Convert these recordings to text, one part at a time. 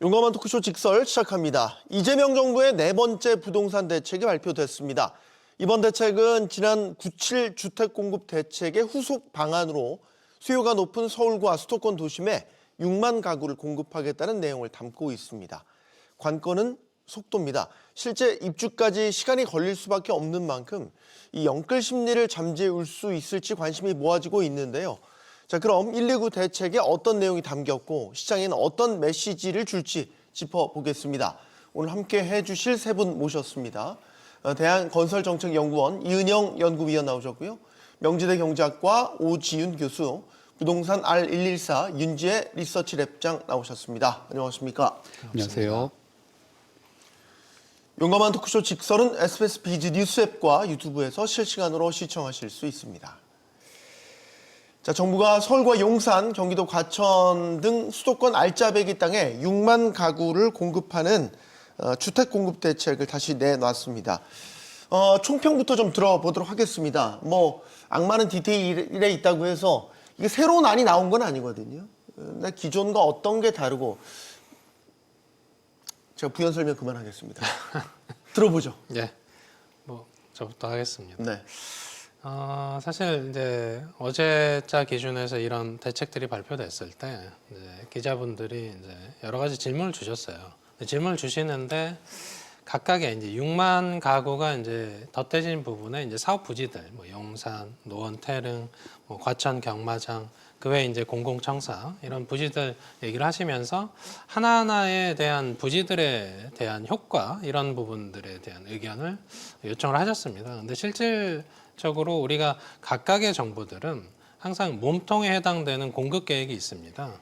용감한 토크쇼 직설 시작합니다. 이재명 정부의 네 번째 부동산 대책이 발표됐습니다. 이번 대책은 지난 9.7 주택공급 대책의 후속 방안으로 수요가 높은 서울과 수도권 도심에 6만 가구를 공급하겠다는 내용을 담고 있습니다. 관건은 속도입니다. 실제 입주까지 시간이 걸릴 수밖에 없는 만큼 이 영끌 심리를 잠재울 수 있을지 관심이 모아지고 있는데요. 자, 그럼 129 대책에 어떤 내용이 담겼고 시장에는 어떤 메시지를 줄지 짚어보겠습니다. 오늘 함께 해주실 세 분 모셨습니다. 대한건설정책연구원 이은영 연구위원 나오셨고요. 명지대 경제학과 오지윤 교수, 부동산 R114 윤지혜 리서치랩장 나오셨습니다. 안녕하십니까? 안녕하세요. 용감한 토크쇼 직설은 SBS 비즈 뉴스 앱과 유튜브에서 실시간으로 시청하실 수 있습니다. 자, 정부가 서울과 용산, 경기도 과천 등 수도권 알짜배기 땅에 6만 가구를 공급하는 주택 공급 대책을 다시 내놨습니다. 총평부터 좀 들어보도록 하겠습니다. 악마는 디테일에 있다고 해서 이게 새로운 안이 나온 건 아니거든요. 근데 기존과 어떤 게 다르고 제가 부연 설명 그만하겠습니다. 들어보죠. 네, 저부터 하겠습니다. 네. 사실 이제 어제자 기준에서 이런 대책들이 발표됐을 때 이제 기자분들이 이제 여러 가지 질문을 주셨어요. 질문을 주시는데 각각의 이제 6만 가구가 이제 덧대진 부분에 이제 사업 부지들, 용산, 노원, 태릉, 과천, 경마장, 그 외에 이제 공공청사 이런 부지들 얘기를 하시면서 하나하나에 대한 부지들에 대한 효과 이런 부분들에 대한 의견을 요청을 하셨습니다. 근데 실질적으로 우리가 각각의 정부들은 항상 몸통에 해당되는 공급 계획이 있습니다.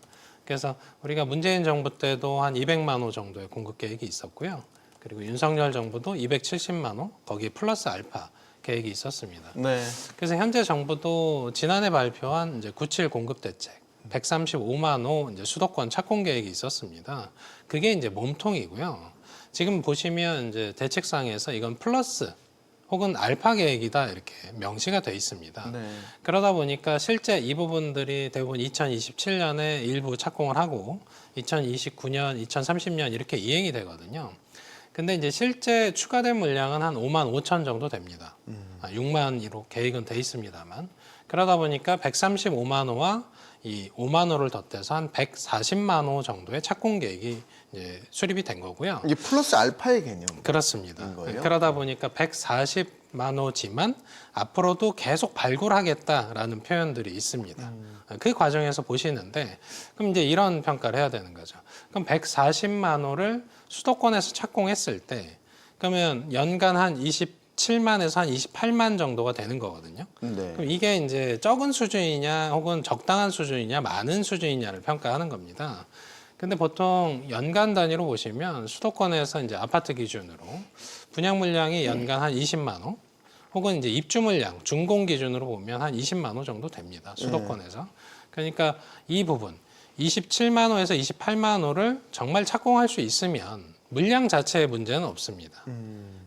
그래서 우리가 문재인 정부 때도 한 200만 호 정도의 공급 계획이 있었고요. 그리고 윤석열 정부도 270만 호, 거기에 플러스 알파 계획이 있었습니다. 네. 그래서 현재 정부도 지난해 발표한 이제 9.7 공급 대책 135만 호 이제 수도권 착공 계획이 있었습니다. 그게 이제 몸통이고요. 지금 보시면 이제 대책상에서 이건 플러스 혹은 알파 계획이다 이렇게 명시가 돼 있습니다. 네. 그러다 보니까 실제 이 부분들이 대부분 2027년에 일부 착공을 하고 2029년, 2030년 이렇게 이행이 되거든요. 근데 이제 실제 추가된 물량은 한 5만 5천 정도 됩니다. 6만으로 계획은 돼 있습니다만. 그러다 보니까 135만 호와 이 5만 호를 덧대서 한 140만 호 정도의 착공 계획이 이제 수립이 된 거고요. 이게 플러스 알파의 개념. 그렇습니다. 거예요? 그러다 보니까 140만 호지만 앞으로도 계속 발굴하겠다라는 표현들이 있습니다. 그 과정에서 보시는데 그럼 이제 이런 평가를 해야 되는 거죠. 그럼 140만 호를 수도권에서 착공했을 때 그러면 연간 한 27만에서 한 28만 정도가 되는 거거든요. 네. 그럼 이게 이제 적은 수준이냐 혹은 적당한 수준이냐 많은 수준이냐를 평가하는 겁니다. 근데 보통 연간 단위로 보시면 수도권에서 이제 아파트 기준으로 분양 물량이 연간 한 20만 호 혹은 이제 입주 물량 준공 기준으로 보면 한 20만 호 정도 됩니다. 수도권에서. 그러니까 이 부분 27만 호에서 28만 호를 정말 착공할 수 있으면 물량 자체의 문제는 없습니다.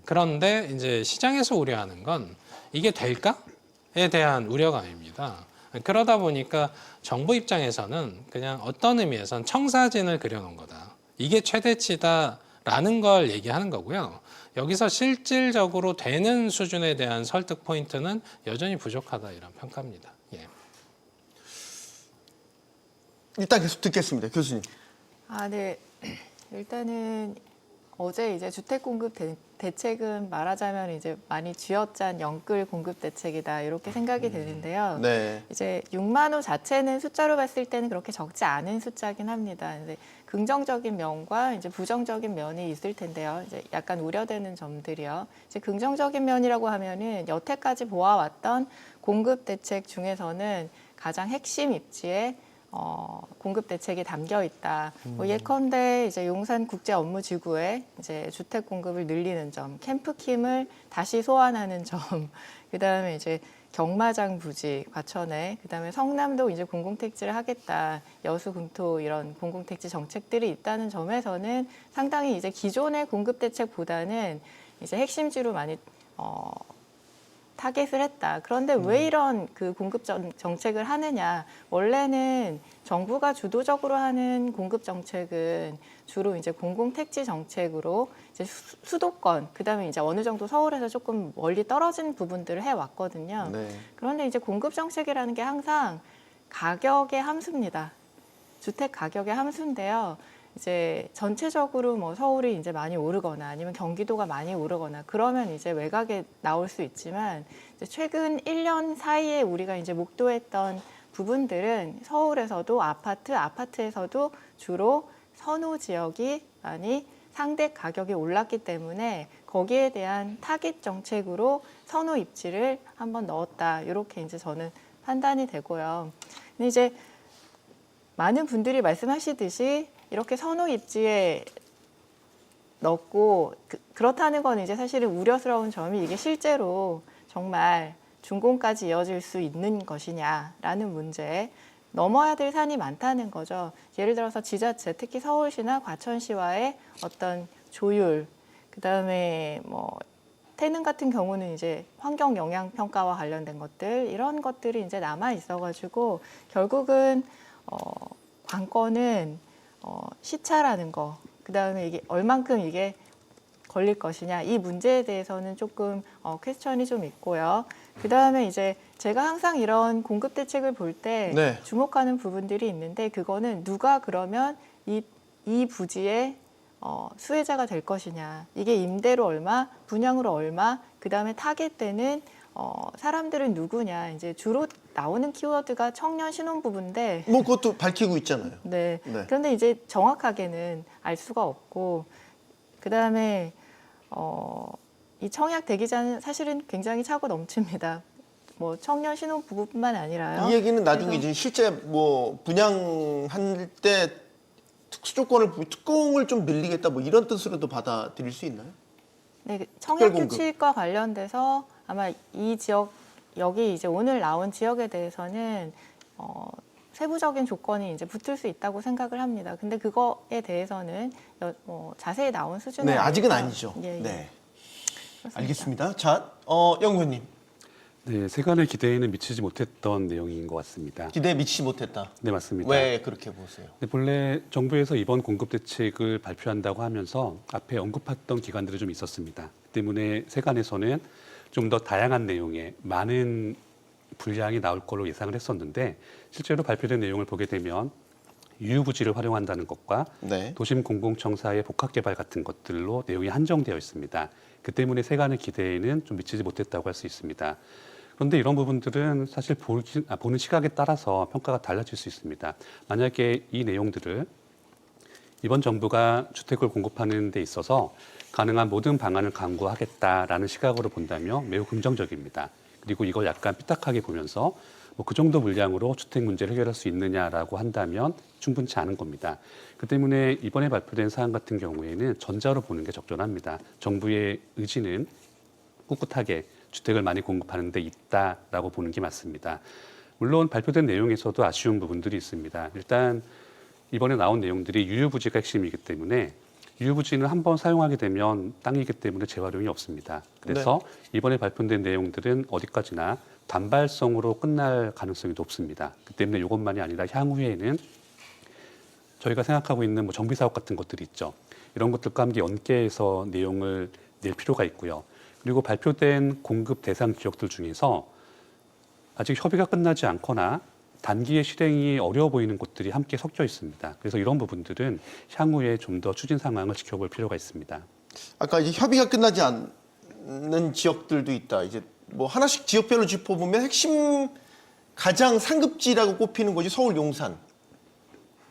그런데 이제 시장에서 우려하는 건 이게 될까에 대한 우려감입니다. 그러다 보니까 정부 입장에서는 그냥 어떤 의미에선 청사진을 그려놓은 거다. 이게 최대치다라는 걸 얘기하는 거고요. 여기서 실질적으로 되는 수준에 대한 설득 포인트는 여전히 부족하다 이런 평가입니다. 예. 일단 계속 듣겠습니다. 교수님. 네. 일단은 어제 이제 주택 공급 대책은 말하자면 이제 많이 쥐어짠 영끌 공급 대책이다 이렇게 생각이 되는데요. 네. 이제 6만 호 자체는 숫자로 봤을 때는 그렇게 적지 않은 숫자긴 합니다. 근데 긍정적인 면과 이제 부정적인 면이 있을 텐데요. 이제 약간 우려되는 점들이요. 이제 긍정적인 면이라고 하면은 여태까지 보아왔던 공급 대책 중에서는 가장 핵심 입지에 공급 대책이 담겨 있다. 예컨대 이제 용산 국제 업무지구에 이제 주택 공급을 늘리는 점, 캠프킴을 다시 소환하는 점, 그다음에 이제 경마장 부지 과천에, 그다음에 성남도 이제 공공택지를 하겠다. 여수 군토 이런 공공택지 정책들이 있다는 점에서는 상당히 이제 기존의 공급 대책보다는 이제 핵심지로 많이 타겟을 했다. 그런데 왜 이런 그 공급 정책을 하느냐? 원래는 정부가 주도적으로 하는 공급 정책은 주로 이제 공공택지 정책으로 이제 수도권, 그다음에 이제 어느 정도 서울에서 조금 멀리 떨어진 부분들을 해 왔거든요. 네. 그런데 이제 공급 정책이라는 게 항상 가격의 함수입니다. 주택 가격의 함수인데요. 이제 전체적으로 뭐 서울이 이제 많이 오르거나 아니면 경기도가 많이 오르거나 그러면 이제 외곽에 나올 수 있지만 이제 최근 1년 사이에 우리가 이제 목도했던 부분들은 서울에서도 아파트에서도 주로 선호 지역이 많이 상대 가격이 올랐기 때문에 거기에 대한 타깃 정책으로 선호 입지를 한번 넣었다. 이렇게 이제 저는 판단이 되고요. 근데 이제 많은 분들이 말씀하시듯이 이렇게 선호 입지에 넣고 그렇다는 건 이제 사실은 우려스러운 점이 이게 실제로 정말 준공까지 이어질 수 있는 것이냐라는 문제, 넘어야 될 산이 많다는 거죠. 예를 들어서 지자체, 특히 서울시나 과천시와의 어떤 조율, 그다음에 뭐 태릉 같은 경우는 이제 환경 영향 평가와 관련된 것들, 이런 것들이 이제 남아 있어가지고 결국은 관건은 시차라는 거, 그다음에 이게 얼만큼 이게 걸릴 것이냐, 이 문제에 대해서는 조금 퀘스천이 좀 있고요. 그다음에 이제 제가 항상 이런 공급 대책을 볼 때 네. 주목하는 부분들이 있는데, 그거는 누가 그러면 이 부지의 수혜자가 될 것이냐, 이게 임대로 얼마, 분양으로 얼마, 그다음에 타겟되는 사람들은 누구냐, 이제 주로 나오는 키워드가 청년 신혼부부인데, 뭐 그것도 밝히고 있잖아요. 네. 네. 그런데 이제 정확하게는 알 수가 없고, 그다음에 이 청약 대기자는 사실은 굉장히 차고 넘칩니다. 뭐 청년 신혼부부뿐만 아니라요. 이 얘기는 나중에 그래서 이제 실제 뭐 분양할 때 특공을 좀 늘리겠다 뭐 이런 뜻으로도 받아들일 수 있나요? 네, 그 청약 특별공급. 규칙과 관련돼서 아마 이 지역, 여기 이제 오늘 나온 지역에 대해서는 세부적인 조건이 이제 붙을 수 있다고 생각을 합니다. 근데 그거에 대해서는 자세히 나온 수준은 네, 아직은 아니고요. 아니죠. 예, 예. 네, 그렇습니다. 알겠습니다. 자, 연구원님 네, 세간의 기대에는 미치지 못했던 내용인 것 같습니다. 기대에 미치지 못했다. 네, 맞습니다. 왜 그렇게 보세요? 네, 본래 정부에서 이번 공급 대책을 발표한다고 하면서 앞에 언급했던 기관들이 좀 있었습니다. 그 때문에 세간에서는 좀 더 다양한 내용의 많은 분량이 나올 걸로 예상을 했었는데, 실제로 발표된 내용을 보게 되면 유휴부지를 활용한다는 것과 네. 도심 공공청사의 복합개발 같은 것들로 내용이 한정되어 있습니다. 그 때문에 세간의 기대에는 좀 미치지 못했다고 할 수 있습니다. 그런데 이런 부분들은 사실 보는 시각에 따라서 평가가 달라질 수 있습니다. 만약에 이 내용들을 이번 정부가 주택을 공급하는 데 있어서 가능한 모든 방안을 강구하겠다라는 시각으로 본다면 매우 긍정적입니다. 그리고 이걸 약간 삐딱하게 보면서 뭐 그 정도 물량으로 주택 문제를 해결할 수 있느냐라고 한다면 충분치 않은 겁니다. 그 때문에 이번에 발표된 사안 같은 경우에는 전자로 보는 게 적절합니다. 정부의 의지는 꿋꿋하게 주택을 많이 공급하는 데 있다라고 보는 게 맞습니다. 물론 발표된 내용에서도 아쉬운 부분들이 있습니다. 일단 이번에 나온 내용들이 유휴부지가 핵심이기 때문에 유휴부지는 한번 사용하게 되면 땅이기 때문에 재활용이 없습니다. 그래서 이번에 발표된 내용들은 어디까지나 단발성으로 끝날 가능성이 높습니다. 그 때문에 이것만이 아니라 향후에는 저희가 생각하고 있는 뭐 정비사업 같은 것들이 있죠. 이런 것들과 함께 연계해서 내용을 낼 필요가 있고요. 그리고 발표된 공급 대상 지역들 중에서 아직 협의가 끝나지 않거나 단기의 실행이 어려워 보이는 곳들이 함께 섞여 있습니다. 그래서 이런 부분들은 향후에 좀 더 추진 상황을 지켜볼 필요가 있습니다. 아까 이제 협의가 끝나지 않는 지역들도 있다. 이제 뭐 하나씩 지역별로 짚어보면 핵심 가장 상급지라고 꼽히는 곳이 서울 용산이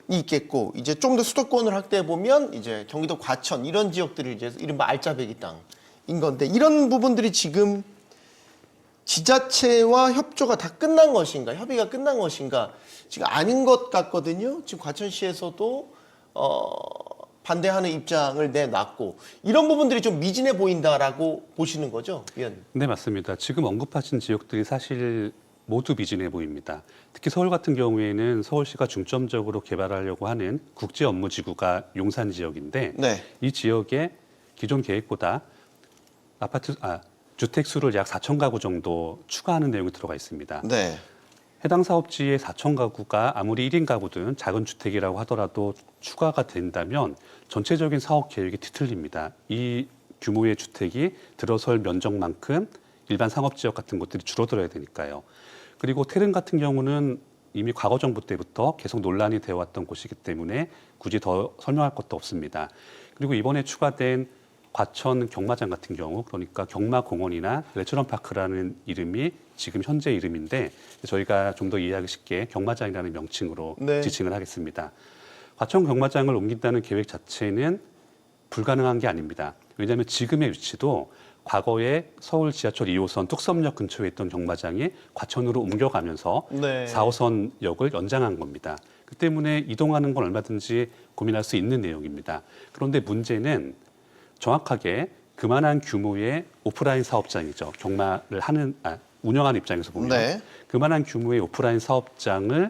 있겠고, 이제 좀 더 수도권을 확대해 보면 이제 경기도 과천 이런 지역들이 이제 이른바 알짜배기 땅인 건데, 이런 부분들이 지금 지자체와 협조가 다 끝난 것인가, 협의가 끝난 것인가, 지금 아닌 것 같거든요. 지금 과천시에서도 반대하는 입장을 내놨고, 이런 부분들이 좀 미진해 보인다라고 보시는 거죠, 위원님? 네, 맞습니다. 지금 언급하신 지역들이 사실 모두 미진해 보입니다. 특히 서울 같은 경우에는 서울시가 중점적으로 개발하려고 하는 국제 업무지구가 용산 지역인데, 네. 이 지역에 기존 계획보다 주택 수를 약 4천 가구 정도 추가하는 내용이 들어가 있습니다. 네. 해당 사업지에 4천 가구가 아무리 1인 가구든 작은 주택이라고 하더라도 추가가 된다면 전체적인 사업 계획이 뒤틀립니다. 이 규모의 주택이 들어설 면적만큼 일반 상업지역 같은 곳들이 줄어들어야 되니까요. 그리고 태릉 같은 경우는 이미 과거 정부 때부터 계속 논란이 되어 왔던 곳이기 때문에 굳이 더 설명할 것도 없습니다. 그리고 이번에 추가된 과천 경마장 같은 경우, 그러니까 경마공원이나 레저런파크라는 이름이 지금 현재 이름인데 저희가 좀 더 이해하기 쉽게 경마장이라는 명칭으로 네. 지칭을 하겠습니다. 과천 경마장을 옮긴다는 계획 자체는 불가능한 게 아닙니다. 왜냐하면 지금의 위치도 과거에 서울 지하철 2호선 뚝섬역 근처에 있던 경마장이 과천으로 옮겨가면서 네. 4호선역을 연장한 겁니다. 그 때문에 이동하는 건 얼마든지 고민할 수 있는 내용입니다. 그런데 문제는 정확하게 그만한 규모의 오프라인 사업장이죠. 경마를 운영하는 입장에서 보면 네. 그만한 규모의 오프라인 사업장을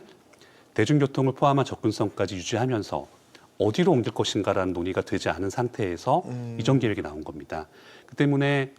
대중교통을 포함한 접근성까지 유지하면서 어디로 옮길 것인가라는 논의가 되지 않은 상태에서 이전 계획이 나온 겁니다. 그 때문에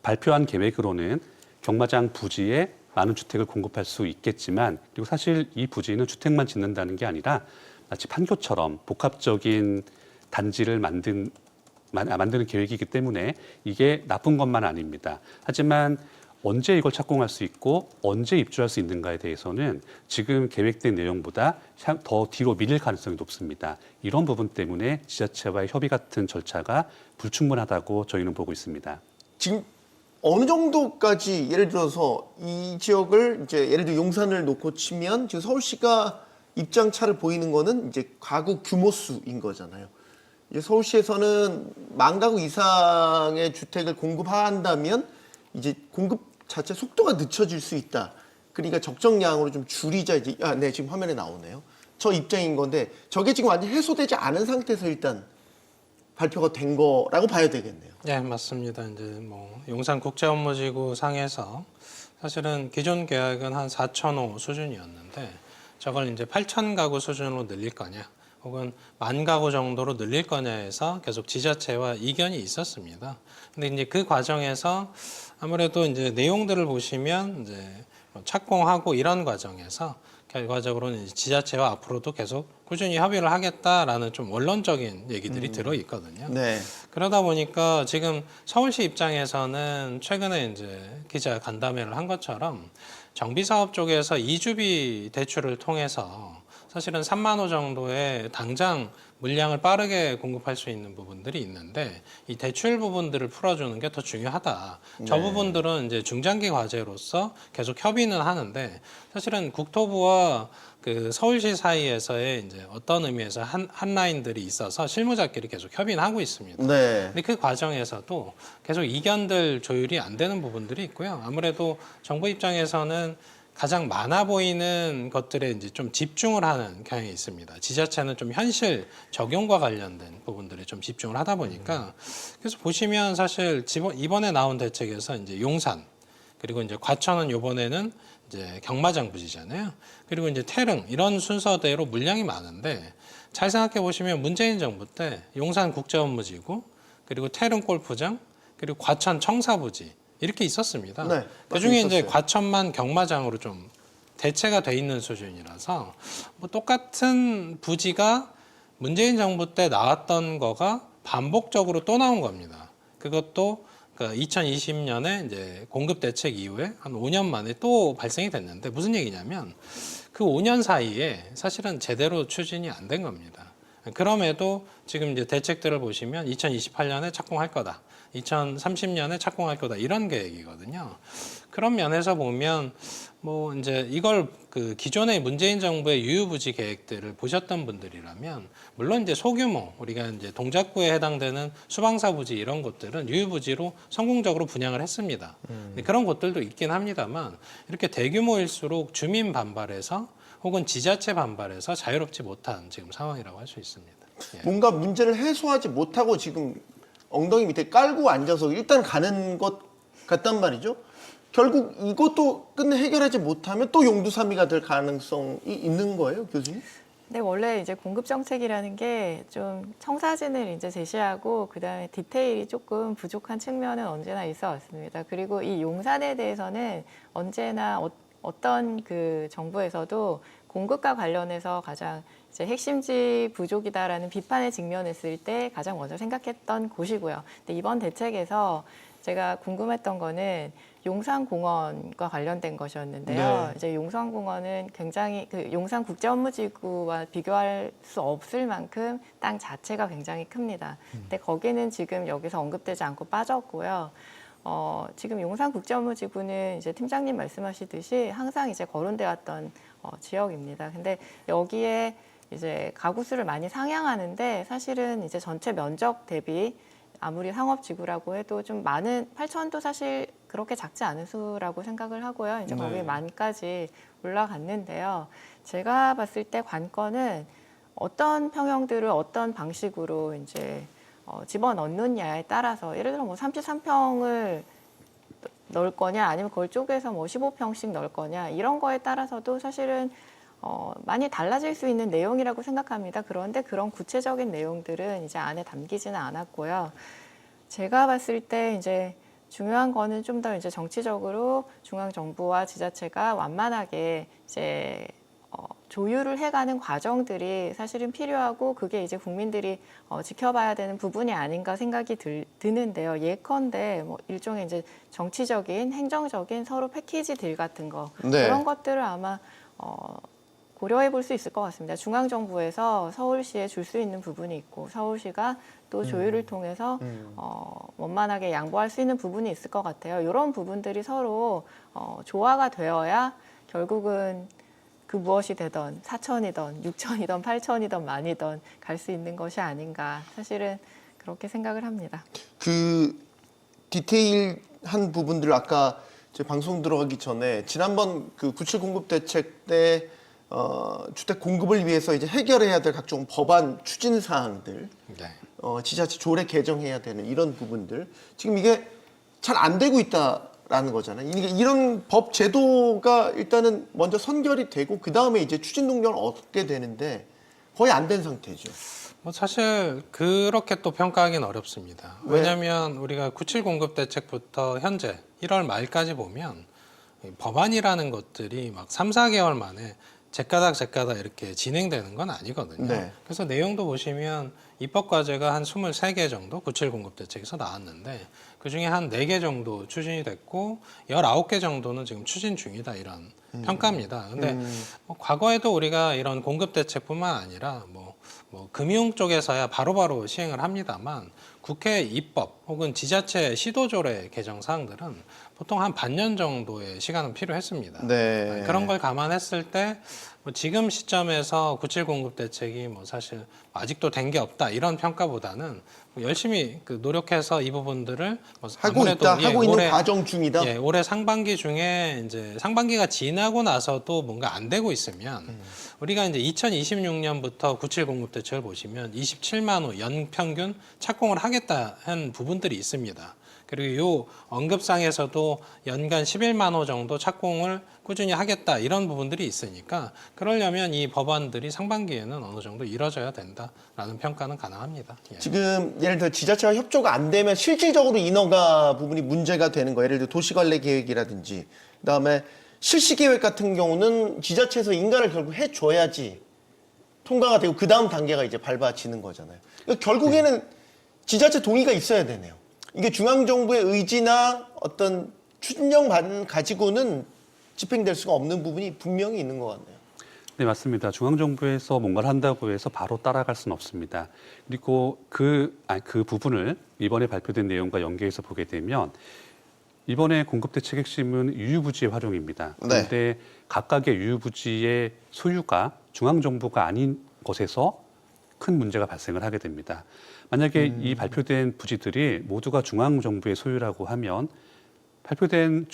발표한 계획으로는 경마장 부지에 많은 주택을 공급할 수 있겠지만 그리고 사실 이 부지는 주택만 짓는다는 게 아니라 마치 판교처럼 복합적인 단지를 만드는 계획이기 때문에 이게 나쁜 것만 아닙니다. 하지만 언제 이걸 착공할 수 있고 언제 입주할 수 있는가에 대해서는 지금 계획된 내용보다 더 뒤로 밀릴 가능성이 높습니다. 이런 부분 때문에 지자체와의 협의 같은 절차가 불충분하다고 저희는 보고 있습니다. 지금 어느 정도까지 예를 들어서 이 지역을 이제 예를 들어 용산을 놓고 치면 지금 서울시가 입장차를 보이는 거는 이제 가구 규모 수인 거잖아요. 이제 서울시에서는 10,000가구 이상의 주택을 공급한다면 이제 공급 자체 속도가 늦춰질 수 있다. 그러니까 적정량으로 좀 줄이자 이제 네, 지금 화면에 나오네요. 저 입장인 건데 저게 지금 완전 해소되지 않은 상태에서 일단 발표가 된 거라고 봐야 되겠네요. 네, 맞습니다. 이제 뭐 용산 국제업무지구 상에서 사실은 기존 계획은 한 4,005 수준이었는데 저걸 이제 8,000가구 수준으로 늘릴 거냐, 혹은 10,000가구 정도로 늘릴 거냐에서 계속 지자체와 이견이 있었습니다. 근데 이제 그 과정에서 아무래도 이제 내용들을 보시면 이제 착공하고 이런 과정에서 결과적으로는 이제 지자체와 앞으로도 계속 꾸준히 협의를 하겠다라는 좀 원론적인 얘기들이 들어 있거든요. 네. 그러다 보니까 지금 서울시 입장에서는 최근에 이제 기자 간담회를 한 것처럼 정비사업 쪽에서 이주비 대출을 통해서 사실은 3만 호 정도의 당장 물량을 빠르게 공급할 수 있는 부분들이 있는데 이 대출 부분들을 풀어주는 게 더 중요하다. 저 네. 부분들은 이제 중장기 과제로서 계속 협의는 하는데 사실은 국토부와 그 서울시 사이에서의 이제 어떤 의미에서 한 라인들이 있어서 실무자끼리 계속 협의는 하고 있습니다. 네. 근데 그 과정에서도 계속 이견들 조율이 안 되는 부분들이 있고요. 아무래도 정부 입장에서는 가장 많아 보이는 것들에 이제 좀 집중을 하는 경향이 있습니다. 지자체는 좀 현실 적용과 관련된 부분들에 좀 집중을 하다 보니까 그래서 보시면 사실 이번에 나온 대책에서 이제 용산 그리고 이제 과천은 이번에는 이제 경마장 부지잖아요. 그리고 이제 태릉 이런 순서대로 물량이 많은데 잘 생각해 보시면 문재인 정부 때 용산 국제업무지구 그리고 태릉 골프장 그리고 과천 청사부지 이렇게 있었습니다. 네, 그중에 이제 있었어요. 과천만 경마장으로 좀 대체가 돼 있는 수준이라서 뭐 똑같은 부지가 문재인 정부 때 나왔던 거가 반복적으로 또 나온 겁니다. 그것도 2020년에 이제 공급 대책 이후에 한 5년 만에 또 발생이 됐는데 무슨 얘기냐면 그 5년 사이에 사실은 제대로 추진이 안 된 겁니다. 그럼에도 지금 이제 대책들을 보시면 2028년에 착공할 거다. 2030년에 착공할 거다. 이런 계획이거든요. 그런 면에서 보면 뭐 이제 이걸 그 기존의 문재인 정부의 유유부지 계획들을 보셨던 분들이라면 물론 이제 소규모 우리가 이제 동작구에 해당되는 수방사 부지 이런 곳들은 유유부지로 성공적으로 분양을 했습니다. 근데 그런 곳들도 있긴 합니다만 이렇게 대규모일수록 주민 반발에서 혹은 지자체 반발에서 자유롭지 못한 지금 상황이라고 할 수 있습니다. 예. 뭔가 문제를 해소하지 못하고 지금 엉덩이 밑에 깔고 앉아서 일단 가는 것 같단 말이죠. 결국 이것도 끝내 해결하지 못하면 또 용두사미가 될 가능성이 있는 거예요, 교수님? 근데 원래 이제 공급 정책이라는 게 좀 청사진을 이제 제시하고 그다음에 디테일이 조금 부족한 측면은 언제나 있어 왔습니다. 그리고 이 용산에 대해서는 언제나 어떤 그 정부에서도 공급과 관련해서 가장 이제 핵심지 부족이다라는 비판에 직면했을 때 가장 먼저 생각했던 곳이고요. 근데 이번 대책에서 제가 궁금했던 거는 용산공원과 관련된 것이었는데요. 네. 이제 용산공원은 굉장히 그 용산국제업무지구와 비교할 수 없을 만큼 땅 자체가 굉장히 큽니다. 근데 거기는 지금 여기서 언급되지 않고 빠졌고요. 지금 용산국제업무지구는 이제 팀장님 말씀하시듯이 항상 이제 거론돼 왔던 지역입니다. 근데 여기에 이제 가구 수를 많이 상향하는데 사실은 이제 전체 면적 대비 아무리 상업지구라고 해도 좀 많은 8천도 사실 그렇게 작지 않은 수라고 생각을 하고요. 이제 거기에 네. 만까지 올라갔는데요. 제가 봤을 때 관건은 어떤 평형들을 어떤 방식으로 이제 집어넣느냐에 따라서 예를 들어 뭐 33평을 넣을 거냐 아니면 그걸 쪼개서 뭐 15평씩 넣을 거냐 이런 거에 따라서도 사실은 많이 달라질 수 있는 내용이라고 생각합니다. 그런데 그런 구체적인 내용들은 이제 안에 담기지는 않았고요. 제가 봤을 때 이제 중요한 거는 좀 더 이제 정치적으로 중앙 정부와 지자체가 완만하게 이제 조율을 해가는 과정들이 사실은 필요하고 그게 이제 국민들이 지켜봐야 되는 부분이 아닌가 생각이 드는데요. 예컨대 뭐 일종의 이제 정치적인 행정적인 서로 패키지 딜 같은 거 네. 그런 것들을 아마 고려해 볼 수 있을 것 같습니다. 중앙정부에서 서울시에 줄 수 있는 부분이 있고 서울시가 또 조율을 통해서 원만하게 양보할 수 있는 부분이 있을 것 같아요. 이런 부분들이 서로 조화가 되어야 결국은 그 무엇이 되던 4천이던 6천이던 8천이던 만이던 갈 수 있는 것이 아닌가 사실은 그렇게 생각을 합니다. 그 디테일한 부분들 아까 제 방송 들어가기 전에 지난번 그 97 공급 대책 때 주택 공급을 위해서 이제 해결해야 될 각종 법안 추진 사항들, 네. 지자체 조례 개정해야 되는 이런 부분들 지금 이게 잘 안 되고 있다라는 거잖아요. 이런 법 제도가 일단은 먼저 선결이 되고 그 다음에 이제 추진 동력을 얻게 되는데 거의 안 된 상태죠. 뭐 사실 그렇게 또 평가하기는 어렵습니다. 왜? 왜냐하면 우리가 97 공급 대책부터 현재 1월 말까지 보면 이 법안이라는 것들이 막 3, 4개월 만에 제까닥 이렇게 진행되는 건 아니거든요. 네. 그래서 내용도 보시면 입법 과제가 한 23개 정도 97 공급 대책에서 나왔는데 그중에 한 4개 정도 추진이 됐고 19개 정도는 지금 추진 중이다 이런 평가입니다. 근데 뭐 과거에도 우리가 이런 공급 대책뿐만 아니라 뭐 금융 쪽에서야 바로바로 시행을 합니다만 국회 입법 혹은 지자체 시도조례 개정 사항들은 보통 한 반년 정도의 시간은 필요했습니다. 네. 그런 걸 감안했을 때 뭐 지금 시점에서 97 공급 대책이 뭐 사실 아직도 된 게 없다 이런 평가보다는 뭐 열심히 그 노력해서 이 부분들을 뭐 하고 아무래도 있다, 하고 있는 올해, 과정 중이다. 예, 올해 상반기 중에 이제 상반기가 지나고 나서도 뭔가 안 되고 있으면 우리가 이제 2026년부터 97 공급 대책을 보시면 27만 호 연평균 착공을 하겠다 한 부분들이 있습니다. 그리고 요 언급상에서도 연간 11만 호 정도 착공을 꾸준히 하겠다 이런 부분들이 있으니까 그러려면 이 법안들이 상반기에는 어느 정도 이뤄져야 된다라는 평가는 가능합니다. 예. 지금 예를 들어 지자체와 협조가 안 되면 실질적으로 인허가 부분이 문제가 되는 거예요. 예를 들어 도시관리 계획이라든지 그다음에 실시 계획 같은 경우는 지자체에서 인가를 결국 해줘야지 통과가 되고 그 다음 단계가 이제 밟아지는 거잖아요. 그러니까 결국에는 지자체 동의가 있어야 되네요. 이게 중앙정부의 의지나 어떤 추진력만 가지고는 집행될 수가 없는 부분이 분명히 있는 것 같네요. 네, 맞습니다. 중앙정부에서 뭔가를 한다고 해서 바로 따라갈 수는 없습니다. 그리고 그 부분을 이번에 발표된 내용과 연계해서 보게 되면 이번에 공급대책 핵심은 유유부지의 활용입니다. 그런데 각각의 유유부지의 소유가 중앙정부가 아닌 것에서 큰 문제가 발생을 하게 됩니다. 만약에 이 발표된 부지들이 모두가 중앙정부의 소유라고 하면 발표된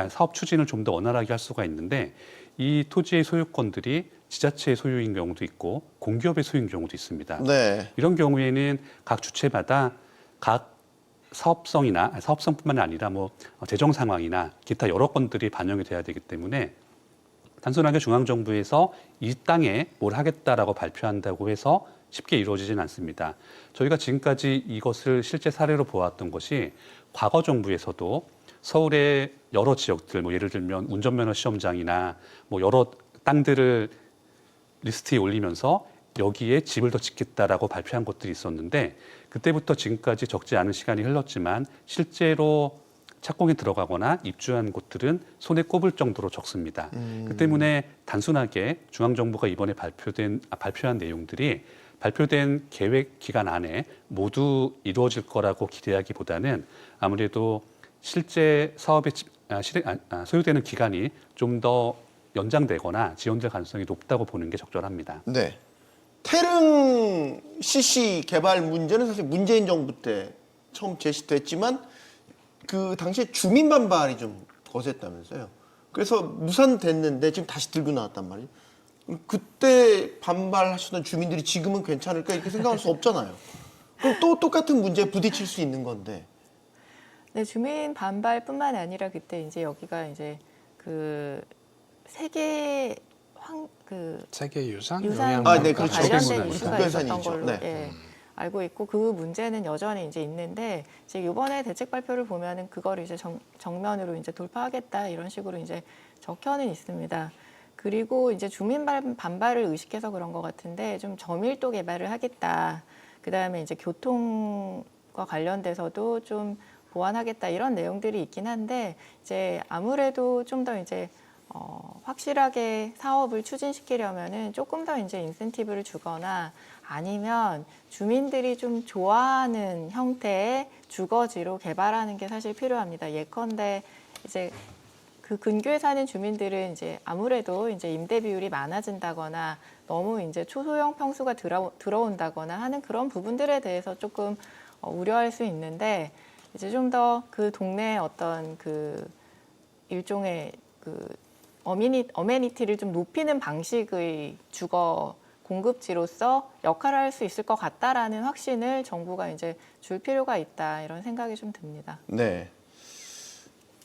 사업 추진을 좀 더 원활하게 할 수가 있는데 이 토지의 소유권들이 지자체의 소유인 경우도 있고 공기업의 소유인 경우도 있습니다. 네. 이런 경우에는 각 주체마다 각 사업성뿐만 아니라 뭐 재정 상황이나 기타 여러 건들이 반영이 돼야 되기 때문에 단순하게 중앙정부에서 이 땅에 뭘 하겠다라고 발표한다고 해서 쉽게 이루어지진 않습니다. 저희가 지금까지 이것을 실제 사례로 보았던 것이 과거 정부에서도 서울의 여러 지역들, 뭐 예를 들면 운전면허 시험장이나 뭐 여러 땅들을 리스트에 올리면서 여기에 집을 더 짓겠다라고 발표한 것들이 있었는데 그때부터 지금까지 적지 않은 시간이 흘렀지만 실제로 착공에 들어가거나 입주한 곳들은 손에 꼽을 정도로 적습니다. 그 때문에 단순하게 중앙정부가 이번에 발표한 내용들이 발표된 계획 기간 안에 모두 이루어질 거라고 기대하기보다는 아무래도 실제 사업에 소요되는 기간이 좀 더 연장되거나 지연될 가능성이 높다고 보는 게 적절합니다. 네. 태릉 CC 개발 문제는 사실 문재인 정부 때 처음 제시됐지만 그 당시에 주민 반발이 좀 거셌다면서요. 그래서 무산됐는데 지금 다시 들고 나왔단 말이에요. 그때 반발하셨던 주민들이 지금은 괜찮을까 이렇게 생각할 수 없잖아요. 그럼 또 똑같은 문제에 부딪힐 수 있는 건데. 네, 주민 반발뿐만 아니라 그때 이제 여기가 이제 그 세계 세계유산 유산 영양분과 네, 그렇죠. 관련된 세계문화유산. 이슈가 국가유산이죠. 있었던 걸로 네. 예, 알고 있고 그 문제는 여전히 이제 있는데 이제 이번에 대책 발표를 보면은 그거를 이제 정면으로 이제 돌파하겠다 이런 식으로 이제 적혀는 있습니다. 그리고 이제 주민 반발을 의식해서 그런 것 같은데 좀 저밀도 개발을 하겠다. 그 다음에 이제 교통과 관련돼서도 좀 보완하겠다 이런 내용들이 있긴 한데 이제 아무래도 좀 더 이제 확실하게 사업을 추진시키려면은 조금 더 이제 인센티브를 주거나 아니면 주민들이 좀 좋아하는 형태의 주거지로 개발하는 게 사실 필요합니다. 예컨대 이제 그 근교에 사는 주민들은 이제 아무래도 이제 임대 비율이 많아진다거나 너무 이제 초소형 평수가 들어온다거나 하는 그런 부분들에 대해서 조금 우려할 수 있는데 이제 좀 더 그 동네의 어떤 그 일종의 그 어메니티를 좀 높이는 방식의 주거 공급지로서 역할을 할 수 있을 것 같다라는 확신을 정부가 이제 줄 필요가 있다 이런 생각이 좀 듭니다. 네.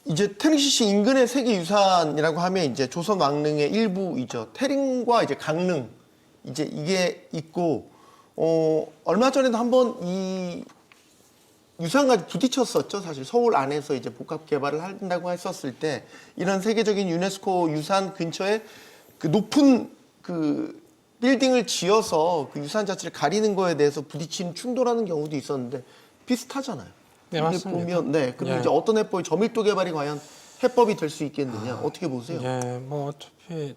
이제 태릉 CC 인근의 세계유산이라고 하면 이제 조선 왕릉의 일부이죠. 태릉과 이제 강릉 이제 이게 있고 얼마 전에도 한번 이 유산과 부딪혔었죠. 사실 서울 안에서 이제 복합 개발을 한다고 했었을 때 이런 세계적인 유네스코 유산 근처에 그 높은 그 빌딩을 지어서 그 유산 자체를 가리는 거에 대해서 부딪히는 충돌하는 경우도 있었는데 비슷하잖아요. 네, 이게 맞습니다. 보면 그럼 예. 이제 어떤 해법이 저밀도 개발이 과연 해법이 될 수 있겠느냐 어떻게 보세요? 예, 뭐 어차피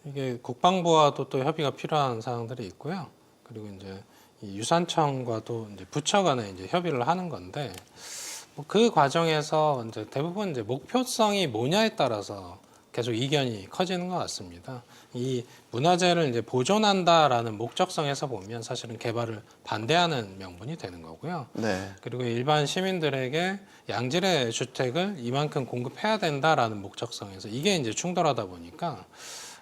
이게 국방부와도 또 협의가 필요한 사항들이 있고요. 그리고 이제 이 유산청과도 이제 부처 간에 이제 협의를 하는 건데 뭐 그 과정에서 이제 대부분 이제 목표성이 뭐냐에 따라서 계속 이견이 커지는 것 같습니다. 이 문화재를 이제 보존한다라는 목적성에서 보면 사실은 개발을 반대하는 명분이 되는 거고요. 네. 그리고 일반 시민들에게 양질의 주택을 이만큼 공급해야 된다라는 목적성에서 이게 이제 충돌하다 보니까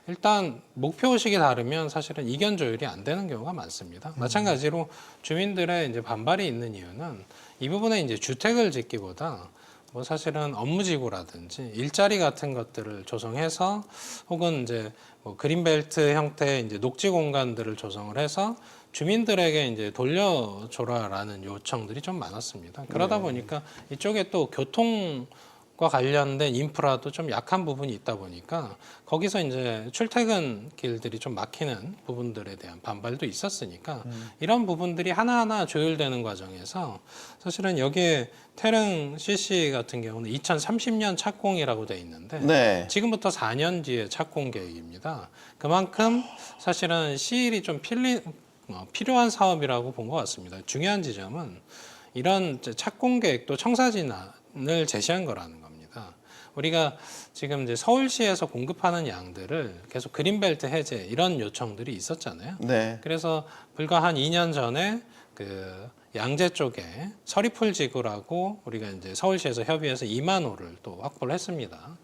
일단 목표의식이 다르면 사실은 이견 조율이 안 되는 경우가 많습니다. 마찬가지로 주민들의 이제 반발이 있는 이유는 이 부분에 이제 주택을 짓기보다 뭐 사실은 업무지구라든지 일자리 같은 것들을 조성해서 혹은 이제 뭐 그린벨트 형태의 이제 녹지 공간들을 조성을 해서 주민들에게 이제 돌려줘라라는 요청들이 좀 많았습니다. 그러다 보니까 이쪽에 또 교통과 관련된 인프라도 좀 약한 부분이 있다 보니까 거기서 이제 출퇴근 길들이 좀 막히는 부분들에 대한 반발도 있었으니까 이런 부분들이 하나하나 조율되는 과정에서 사실은 여기에 태릉 CC 같은 경우는 2030년 착공이라고 돼 있는데 네. 지금부터 4년 뒤에 착공 계획입니다. 그만큼 사실은 시일이 좀 필요한 사업이라고 본 것 같습니다. 중요한 지점은 이런 착공 계획도 청사진을 제시한 거라는 겁니다. 우리가 지금 이제 서울시에서 공급하는 양들을 계속 그린벨트 해제 이런 요청들이 있었잖아요. 네. 그래서 불과 한 2년 전에 그 양재 쪽에 서리풀 지구라고 우리가 이제 서울시에서 협의해서 2만 호를 또 확보를 했습니다.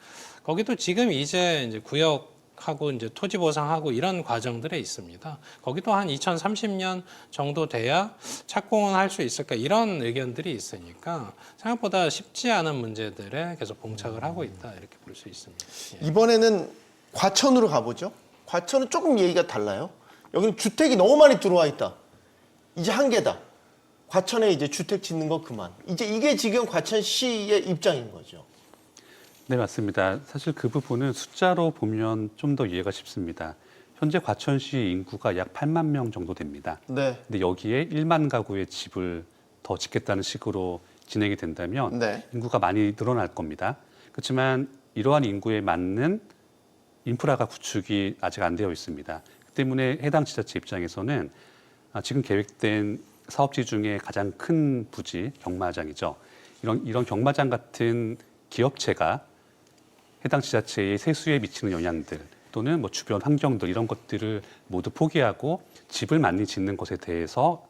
거기도 지금 이제 구역하고 이제 토지 보상하고 이런 과정들에 있습니다. 거기도 한 2030년 정도 돼야 착공은 할 수 있을까 이런 의견들이 있으니까 생각보다 쉽지 않은 문제들에 계속 봉착을 하고 있다 이렇게 볼 수 있습니다. 예. 이번에는 과천으로 가보죠. 과천은 조금 얘기가 달라요. 여기는 주택이 너무 많이 들어와 있다. 이제 한계다. 과천에 이제 주택 짓는 거 그만. 이제 이게 지금 과천시의 입장인 거죠. 네, 맞습니다. 사실 그 부분은 숫자로 보면 좀 더 이해가 쉽습니다. 현재 과천시 인구가 약 8만 명 정도 됩니다. 네. 근데 여기에 1만 가구의 집을 더 짓겠다는 식으로 진행이 된다면 네. 인구가 많이 늘어날 겁니다. 그렇지만 이러한 인구에 맞는 인프라가 구축이 아직 안 되어 있습니다. 그 때문에 해당 지자체 입장에서는 지금 계획된 사업지 중에 가장 큰 부지 경마장이죠. 이런 경마장 같은 기업체가 해당 지자체의 세수에 미치는 영향들 또는 뭐 주변 환경들 이런 것들을 모두 포기하고 집을 많이 짓는 것에 대해서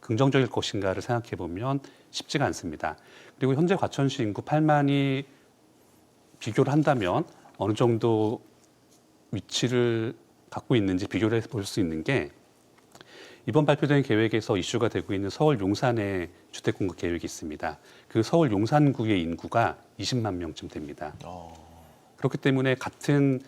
긍정적일 것인가를 생각해 보면 쉽지가 않습니다. 그리고 현재 과천시 인구 8만이 비교를 한다면 어느 정도 위치를 갖고 있는지 비교를 해볼 수 있는 게 이번 발표된 계획에서 이슈가 되고 있는 서울 용산의 주택 공급 계획이 있습니다. 그 서울 용산구의 인구가 20만 명쯤 됩니다. 그렇기 때문에 같은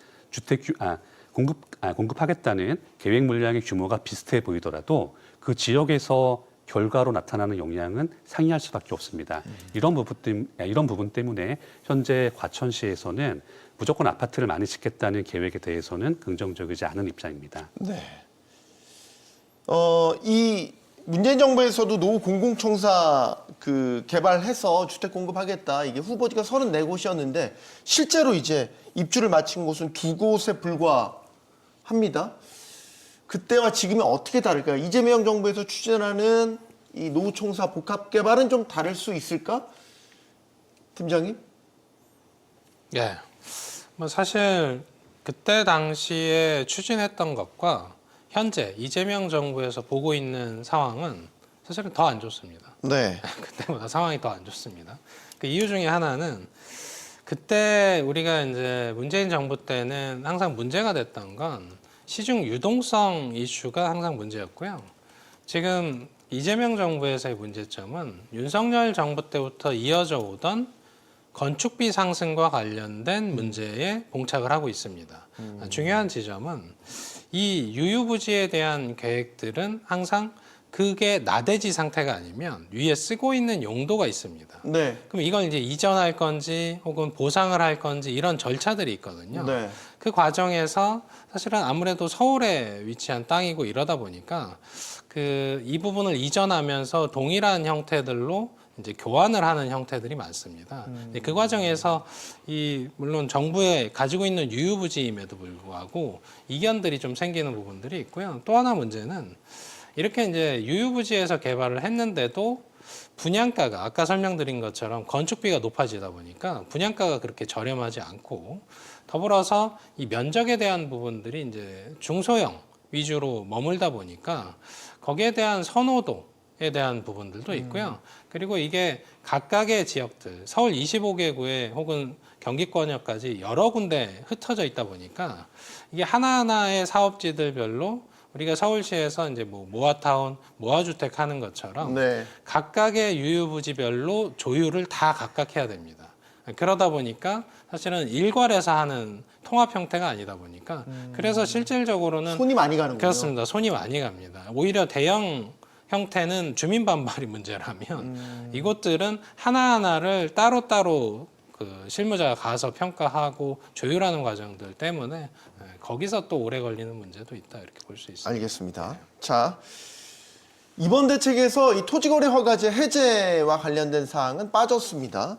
공급하겠다는 계획 물량의 규모가 비슷해 보이더라도 그 지역에서 결과로 나타나는 영향은 상이할 수밖에 없습니다. 이런 부분 때문에 현재 과천시에서는 무조건 아파트를 많이 짓겠다는 계획에 대해서는 긍정적이지 않은 입장입니다. 네. 이 문재인 정부에서도 노후 공공청사 개발해서 주택 공급하겠다. 이게 후보지가 34곳이었는데 실제로 이제 입주를 마친 곳은 2곳에 불과합니다. 그때와 지금이 어떻게 다를까요? 이재명 정부에서 추진하는 이 노후청사 복합 개발은 좀 다를 수 있을까? 팀장님? 예. 뭐 사실 그때 당시에 추진했던 것과 현재 이재명 정부에서 보고 있는 상황은 사실은 더 안 좋습니다. 네. 그때보다 상황이 더 안 좋습니다. 그 이유 중에 하나는 그때 우리가 이제 문재인 정부 때는 항상 문제가 됐던 건 시중 유동성 이슈가 항상 문제였고요. 지금 이재명 정부에서의 문제점은 윤석열 정부 때부터 이어져 오던 건축비 상승과 관련된 문제에 봉착을 하고 있습니다. 중요한 지점은 이 유유부지에 대한 계획들은 항상 그게 나대지 상태가 아니면 위에 쓰고 있는 용도가 있습니다. 네. 그럼 이걸 이제 이전할 건지 혹은 보상을 할 건지 이런 절차들이 있거든요. 네. 그 과정에서 사실은 아무래도 서울에 위치한 땅이고 이러다 보니까 이 부분을 이전하면서 동일한 형태들로 이제 교환을 하는 형태들이 많습니다. 그 과정에서 물론 정부에 가지고 있는 유유부지임에도 불구하고 이견들이 좀 생기는 부분들이 있고요. 또 하나 문제는 이렇게 이제 유유부지에서 개발을 했는데도 분양가가 아까 설명드린 것처럼 건축비가 높아지다 보니까 분양가가 그렇게 저렴하지 않고 더불어서 이 면적에 대한 부분들이 이제 중소형 위주로 머물다 보니까 거기에 대한 선호도에 대한 부분들도 있고요. 그리고 이게 각각의 지역들, 서울 25개 구에 혹은 경기권역까지 여러 군데 흩어져 있다 보니까 이게 하나하나의 사업지들별로 우리가 서울시에서 이제 뭐 모아타운, 모아주택 하는 것처럼 네. 각각의 유유부지별로 조율을 다 각각 해야 됩니다. 그러다 보니까 사실은 일괄해서 하는 통합 형태가 아니다 보니까 그래서 실질적으로는 손이 많이 가는군요. 그렇습니다. 손이 많이 갑니다. 오히려 대형 형태는 주민 반발이 문제라면 이곳들은 하나하나를 따로따로 실무자가 가서 평가하고 조율하는 과정들 때문에 거기서 또 오래 걸리는 문제도 있다 이렇게 볼 수 있습니다. 알겠습니다. 자, 이번 대책에서 이 토지거래 허가제 해제와 관련된 사항은 빠졌습니다.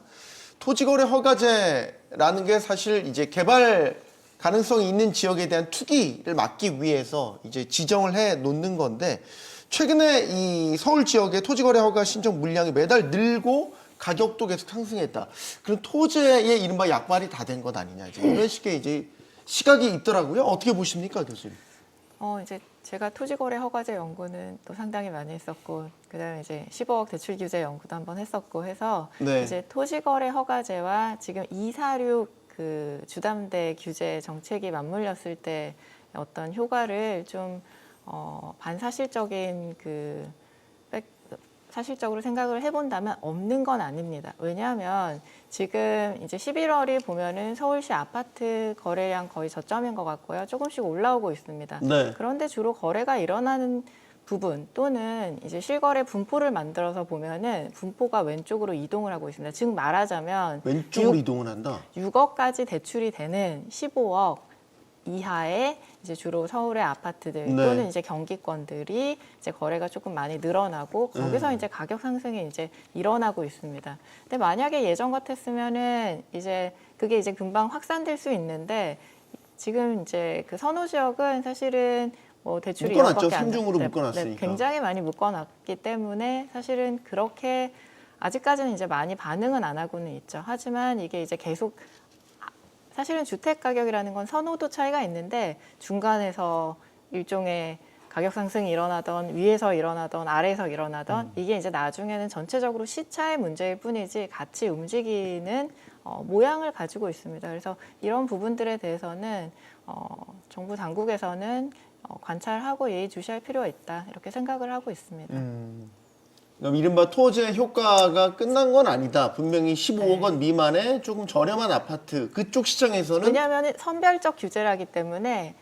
토지거래 허가제라는 게 사실 이제 개발 가능성이 있는 지역에 대한 투기를 막기 위해서 이제 지정을 해 놓는 건데 최근에 이 서울 지역의 토지거래 허가 신청 물량이 매달 늘고 가격도 계속 상승했다. 그럼 토지의 이른바 약발이 다 된 것 아니냐 이런 식의 이제 시각이 있더라고요. 어떻게 보십니까, 교수님? 이제 제가 토지거래 허가제 연구는 또 상당히 많이 했었고, 그다음에 이제 15억 대출 규제 연구도 한번 했었고 해서 네. 이제 토지거래 허가제와 지금 246 주담대 규제 정책이 맞물렸을 때 어떤 효과를 좀 반사실적인 사실적으로 생각을 해본다면 없는 건 아닙니다. 왜냐하면 지금 이제 11월이 보면은 서울시 아파트 거래량 거의 저점인 것 같고요. 조금씩 올라오고 있습니다. 네. 그런데 주로 거래가 일어나는 부분 또는 이제 실거래 분포를 만들어서 보면은 분포가 왼쪽으로 이동을 하고 있습니다. 즉 말하자면 왼쪽으로 이동을 한다. 6억까지 대출이 되는 15억 이하의 이제 주로 서울의 아파트들 네. 또는 이제 경기권들이 이제 거래가 조금 많이 늘어나고 거기서 이제 가격 상승이 이제 일어나고 있습니다. 근데 만약에 예전 같았으면은 이제 그게 이제 금방 확산될 수 있는데 지금 이제 그 선호 지역은 사실은 뭐 대출이 묶어놨죠. 2억밖에 안 삼중으로 네, 묶어놨으니까. 굉장히 많이 묶어놨기 때문에 사실은 그렇게 아직까지는 이제 많이 반응은 안 하고는 있죠. 하지만 이게 이제 계속 사실은 주택 가격이라는 건 선호도 차이가 있는데 중간에서 일종의 가격 상승이 일어나던 위에서 일어나던 아래에서 일어나던 이게 이제 나중에는 전체적으로 시차의 문제일 뿐이지 같이 움직이는 모양을 가지고 있습니다. 그래서 이런 부분들에 대해서는 정부 당국에서는 관찰하고 예의주시할 필요가 있다 이렇게 생각을 하고 있습니다. 그럼 이른바 토제 효과가 끝난 건 아니다. 분명히 15억 원 미만의 조금 저렴한 아파트 그쪽 시장에서는 왜냐하면 선별적 규제라기 때문에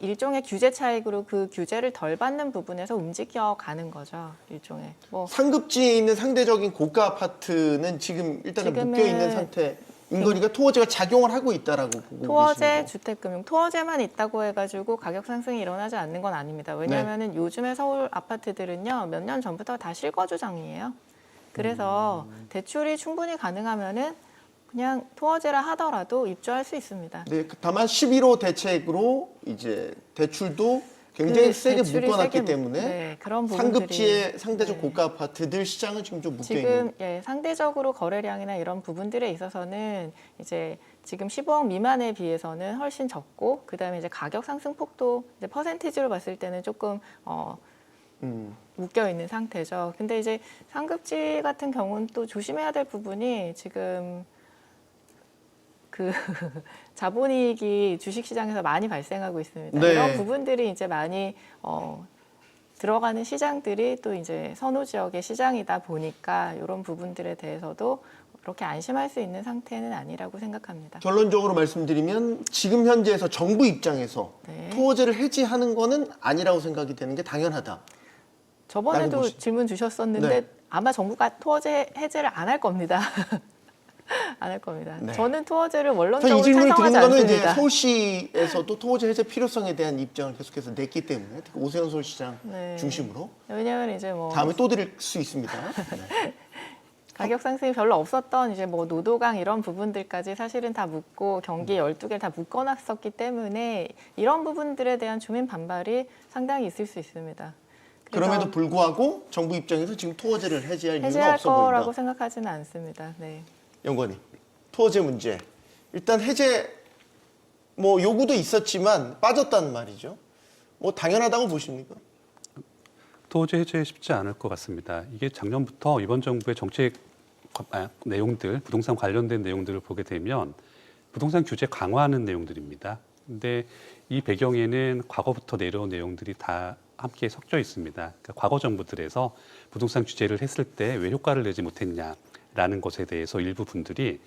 일종의 규제 차익으로 그 규제를 덜 받는 부분에서 움직여 가는 거죠. 일종의 뭐 상급지에 있는 상대적인 고가 아파트는 지금 일단은 지금은 묶여 있는 상태인 거니까 토어제가 작용을 하고 있다라고 보고 토어제, 계시는 거. 주택금융, 토어제만 있다고 해가지고 가격 상승이 일어나지 않는 건 아닙니다. 왜냐하면 요즘에 서울 아파트들은요 몇 년 전부터 다 실거주장이에요. 그래서 대출이 충분히 가능하면은 그냥 토어제라 하더라도 입주할 수 있습니다. 네, 다만 11호 대책으로 이제 대출도 굉장히 그 세게 대출이 묶어놨기 세게 때문에 네, 그런 부분들이 상급지의 상대적 네. 고가 아파트들 시장은 지금 좀 묶여 지금 있는. 예, 상대적으로 거래량이나 이런 부분들에 있어서는 이제 지금 15억 미만에 비해서는 훨씬 적고 그다음에 이제 가격 상승 폭도 이제 퍼센티지로 봤을 때는 조금 묶여 있는 상태죠. 근데 이제 상급지 같은 경우는 또 조심해야 될 부분이 지금 그 자본이익이 주식시장에서 많이 발생하고 있습니다. 네. 이런 부분들이 이제 많이 들어가는 시장들이 또 이제 선호 지역의 시장이다 보니까 이런 부분들에 대해서도 그렇게 안심할 수 있는 상태는 아니라고 생각합니다. 결론적으로 말씀드리면 지금 현재에서 정부 입장에서 네. 토어제를 해지하는 거는 아니라고 생각이 되는 게 당연하다. 저번에도 라고 보시- 질문 주셨었는데 네. 아마 정부가 토어제 해제를 안 할 겁니다. 안 할 겁니다. 네. 저는 토어제를 이 원론적으로 질문을 드린 찬성하지 거는 이제 않습니다. 서울시에서도 토어제 해제 필요성에 대한 입장을 계속해서 냈기 때문에 특히 오세훈 서울시장 네. 중심으로 왜냐하면 이제 뭐 다음에 또 드릴 수 있습니다. 네. 가격 상승이 별로 없었던 이제 뭐 노도강 이런 부분들까지 사실은 다 묶고 경기 12개를 다 묶어놨었기 때문에 이런 부분들에 대한 주민 반발이 상당히 있을 수 있습니다. 그래서 그럼에도 불구하고 정부 입장에서 지금 토어제를 해제할 이유가 해제할 없어 거라고 보인다. 생각하지는 않습니다. 네. 연구원님, 토어제 문제 일단 해제 뭐 요구도 있었지만 빠졌다는 말이죠. 뭐 당연하다고 보십니까? 토지 해제 쉽지 않을 것 같습니다. 이게 작년부터 이번 정부의 정책 내용들, 부동산 관련된 내용들을 보게 되면 부동산 규제 강화하는 내용들입니다. 근데 이 배경에는 과거부터 내려온 내용들이 다 함께 섞여 있습니다. 그러니까 과거 정부들에서 부동산 규제를 했을 때 왜 효과를 내지 못했냐라는 것에 대해서 일부 분들이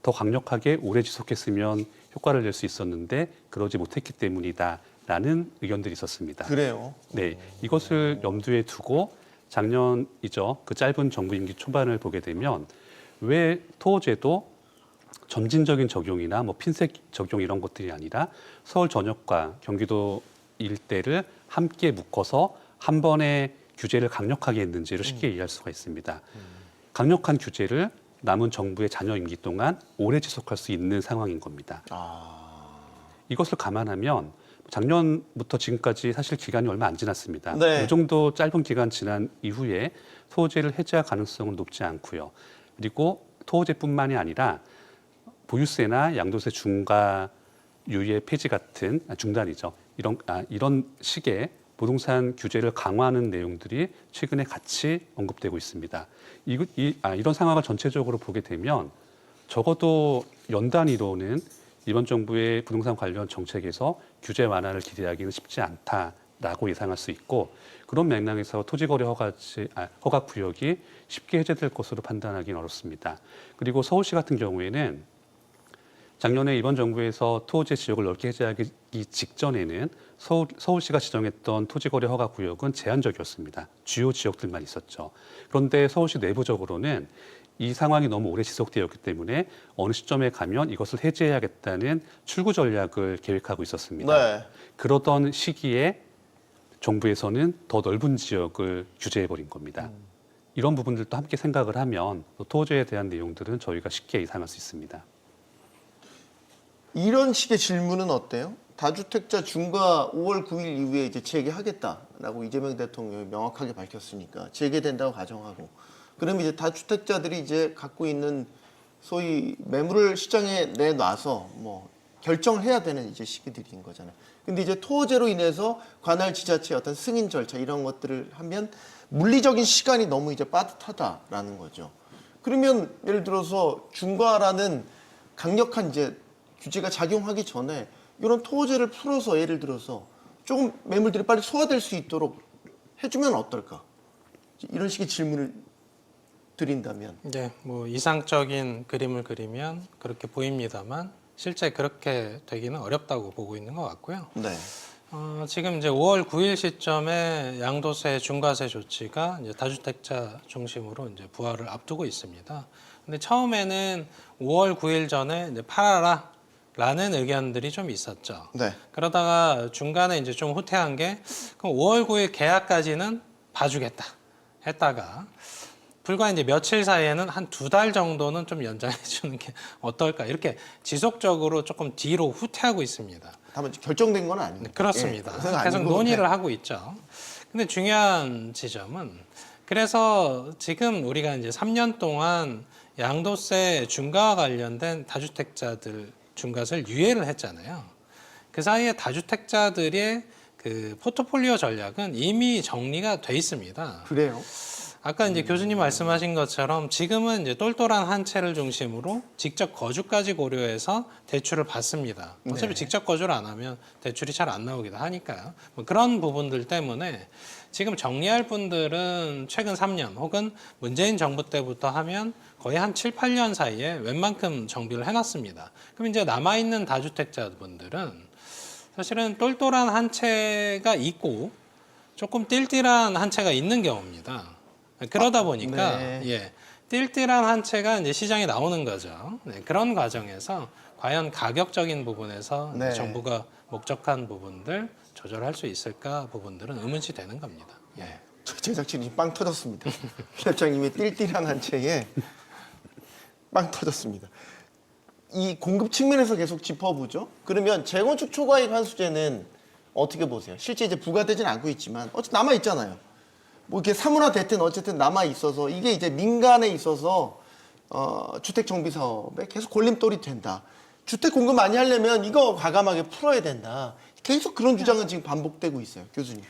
더 강력하게 오래 지속했으면 효과를 낼 수 있었는데 그러지 못했기 때문이다라는 의견들이 있었습니다. 그래요. 네, 이것을 염두에 두고 작년이죠. 그 짧은 정부 임기 초반을 보게 되면 왜 토어제도 점진적인 적용이나 뭐 핀셋 적용 이런 것들이 아니라 서울 전역과 경기도 일대를 함께 묶어서 한 번에 규제를 강력하게 했는지를 쉽게 이해할 수가 있습니다. 강력한 규제를 남은 정부의 잔여 임기 동안 오래 지속할 수 있는 상황인 겁니다. 이것을 감안하면 작년부터 지금까지 사실 기간이 얼마 안 지났습니다. 네. 이 정도 짧은 기간 지난 이후에 토호제를 해제할 가능성은 높지 않고요. 그리고 토호제뿐만이 아니라 보유세나 양도세 중과 유예 폐지 같은 중단이죠. 이런 식의 부동산 규제를 강화하는 내용들이 최근에 같이 언급되고 있습니다. 이런 상황을 전체적으로 보게 되면 적어도 연 단위로는 이번 정부의 부동산 관련 정책에서 규제 완화를 기대하기는 쉽지 않다 라고 예상할 수 있고 그런 맥락에서 토지거래 허가 구역이 쉽게 해제될 것으로 판단하기는 어렵습니다. 그리고 서울시 같은 경우에는 작년에 이번 정부에서 토지 지역을 넓게 해제하기 직전에는 서울시가 지정했던 토지거래 허가 구역은 제한적이었습니다. 주요 지역들만 있었죠. 그런데 서울시 내부적으로는 이 상황이 너무 오래 지속되었기 때문에 어느 시점에 가면 이것을 해제해야겠다는 출구 전략을 계획하고 있었습니다. 네. 그러던 시기에 정부에서는 더 넓은 지역을 규제해버린 겁니다. 이런 부분들도 함께 생각을 하면 토지에 대한 내용들은 저희가 쉽게 예상할 수 있습니다. 이런 식의 질문은 어때요? 다주택자 중과 5월 9일 이후에 이제 재개하겠다라고 이재명 대통령이 명확하게 밝혔으니까 재개된다고 가정하고 그러면 이제 다주택자들이 이제 갖고 있는 소위 매물을 시장에 내놔서 뭐 결정을 해야 되는 이제 시기들인 거잖아요. 근데 이제 토호제로 인해서 관할 지자체의 어떤 승인 절차 이런 것들을 하면 물리적인 시간이 너무 이제 빠듯하다라는 거죠. 그러면 예를 들어서 중과라는 강력한 이제 규제가 작용하기 전에 이런 토호제를 풀어서 예를 들어서 조금 매물들이 빨리 소화될 수 있도록 해주면 어떨까? 이런 식의 질문을 드린다면. 네, 뭐 이상적인 그림을 그리면 그렇게 보입니다만 실제 그렇게 되기는 어렵다고 보고 있는 것 같고요. 네. 지금 이제 5월 9일 시점에 양도세 중과세 조치가 이제 다주택자 중심으로 이제 부활을 앞두고 있습니다. 근데 처음에는 5월 9일 전에 이제 팔아라라는 의견들이 좀 있었죠. 네. 그러다가 중간에 이제 좀 후퇴한 게 그럼 5월 9일 계약까지는 봐주겠다 했다가 불과 이제 며칠 사이에는 한 2달 정도는 좀 연장해 주는 게 어떨까 이렇게 지속적으로 조금 뒤로 후퇴하고 있습니다. 다만 결정된 건 아닙니다. 네, 그렇습니다. 예, 그건 계속 아니고, 논의를 네. 하고 있죠. 근데 중요한 지점은 그래서 지금 우리가 이제 3년 동안 양도세 중과와 관련된 다주택자들 중과세를 유예를 했잖아요. 그 사이에 다주택자들의 그 포트폴리오 전략은 이미 정리가 돼 있습니다. 그래요. 아까 이제 교수님 말씀하신 것처럼 지금은 이제 똘똘한 한 채를 중심으로 직접 거주까지 고려해서 대출을 받습니다. 어차피 네. 직접 거주를 안 하면 대출이 잘 안 나오기도 하니까요. 뭐 그런 부분들 때문에 지금 정리할 분들은 최근 3년 혹은 문재인 정부 때부터 하면 거의 한 7, 8년 사이에 웬만큼 정비를 해놨습니다. 그럼 이제 남아있는 다주택자분들은 사실은 똘똘한 한 채가 있고 조금 띨띨한 한 채가 있는 경우입니다. 그러다 보니까 네. 예, 띨띨한 한 채가 이제 시장에 나오는 거죠. 네, 그런 과정에서 과연 가격적인 부분에서 네. 정부가 목적한 부분들 조절할 수 있을까 부분들은 의문시 되는 겁니다. 예. 저 제작진이 빵 터졌습니다. 기업장님의 띨띨한 한 채에 빵 터졌습니다. 이 공급 측면에서 계속 짚어보죠. 그러면 재건축 초과이익 환수제는 어떻게 보세요? 실제 이제 부과되진 않고 있지만 어쨌든 남아 있잖아요. 뭐 이렇게 사문화 됐든 어쨌든 남아 있어서 이게 이제 민간에 있어서 주택 정비 사업에 계속 걸림돌이 된다. 주택 공급 많이 하려면 이거 과감하게 풀어야 된다. 계속 그런 주장은 지금 반복되고 있어요, 교수님.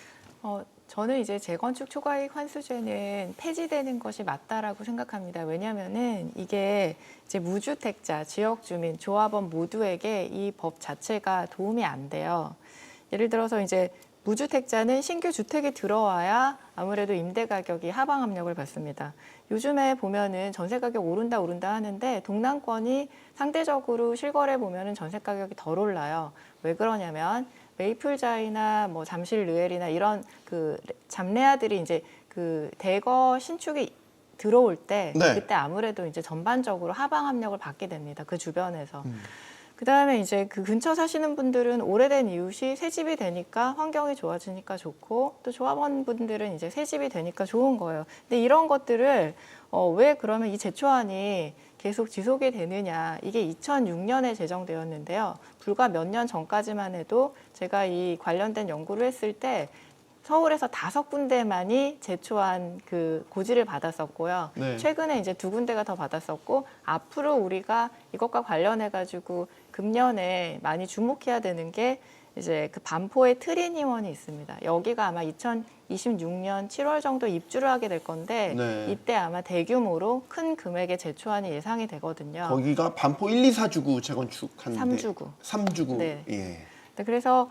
저는 이제 재건축 초과이익 환수제는 폐지되는 것이 맞다라고 생각합니다. 왜냐하면은 이게 이제 무주택자, 지역 주민, 조합원 모두에게 이 법 자체가 도움이 안 돼요. 예를 들어서 이제 무주택자는 신규 주택이 들어와야 아무래도 임대 가격이 하방 압력을 받습니다. 요즘에 보면은 전세 가격 오른다 하는데 동남권이 상대적으로 실거래 보면은 전세 가격이 덜 올라요. 왜 그러냐면 메이플자이나 뭐 잠실 르엘이나 이런 그 잡내아들이 이제 그 대거 신축이 들어올 때 네. 그때 아무래도 이제 전반적으로 하방 압력을 받게 됩니다. 그 주변에서. 그다음에 이제 그 근처 사시는 분들은 오래된 이웃이 새 집이 되니까 환경이 좋아지니까 좋고 또 조합원분들은 이제 새 집이 되니까 좋은 거예요. 근데 이런 것들을 왜 그러면 이 제초안이 계속 지속이 되느냐. 이게 2006년에 제정되었는데요. 불과 몇 년 전까지만 해도 제가 이 관련된 연구를 했을 때 서울에서 5군데만이 제초안 그 고지를 받았었고요. 네. 최근에 이제 2군데가 더 받았었고 앞으로 우리가 이것과 관련해 가지고 금년에 많이 주목해야 되는 게 이제 그 반포의 트리니원이 있습니다. 여기가 아마 2026년 7월 정도 입주를 하게 될 건데 네. 이때 아마 대규모로 큰 금액의 제초안이 예상이 되거든요. 거기가 반포 1, 2, 4주구 재건축하는데 3주구. 3주구. 네. 예. 네, 그래서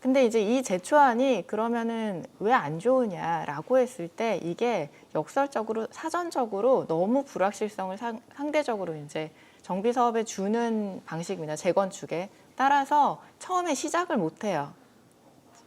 근데 이제 이 제초안이 그러면은 왜 안 좋으냐라고 했을 때 이게 역설적으로 사전적으로 너무 불확실성을 상대적으로 이제 정비 사업에 주는 방식입니다. 재건축에 따라서 처음에 시작을 못 해요.